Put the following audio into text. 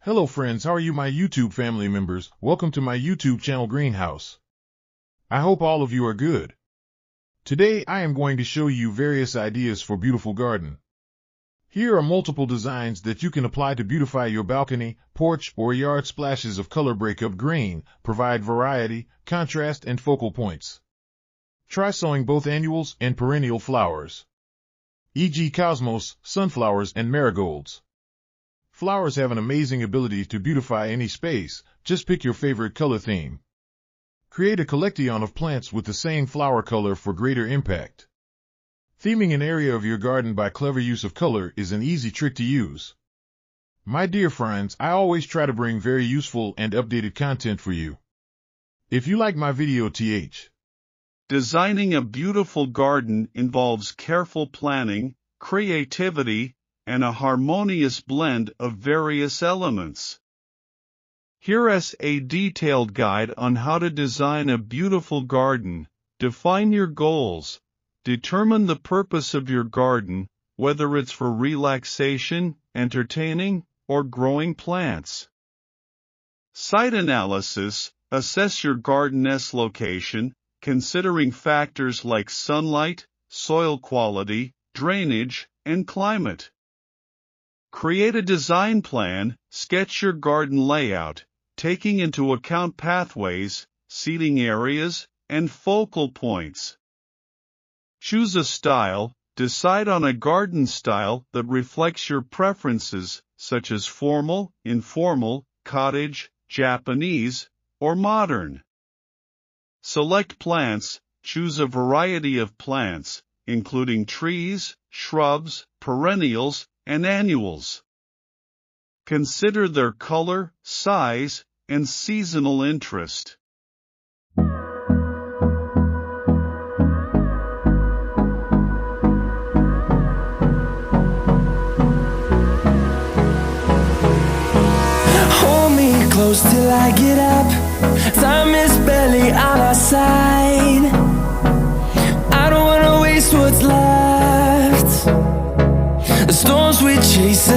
Hello friends, how are you my YouTube family members? Welcome to my YouTube channel Greenhouse. I hope all of you are good. Today I am going to show you various ideas for beautiful garden. Here are multiple designs that you can apply to beautify your balcony, porch, or yard. Splashes of color break up grain, provide variety, contrast, and focal points. Try sowing both annuals and perennial flowers, e.g. cosmos, sunflowers, and marigolds. Flowers have an amazing ability to beautify any space. Just pick your favorite color theme. Create a collection of plants with the same flower color for greater impact. Theming an area of your garden by clever use of color is an easy trick to use. My dear friends, I always try to bring very useful and updated content for you. If you like my video, Designing a beautiful garden involves careful planning, creativity, and a harmonious blend of various elements. Here is a detailed guide on how to design a beautiful garden. Define your goals. Determine the purpose of your garden, whether it's for relaxation, entertaining, or growing plants. Site analysis. Assess your garden's location, considering factors like sunlight, soil quality, drainage, and climate. Create a design plan. Sketch your garden layout, taking into account pathways, seating areas, and focal points. Choose a style. Decide on a garden style that reflects your preferences, such as formal, informal, cottage, Japanese, or modern. Select plants. Choose a variety of plants, including trees, shrubs, perennials, and annuals. Consider their color, size, and seasonal interest. Hold me close till I get up. Time is barely on our side. I don't wanna waste what's left. The storms we chase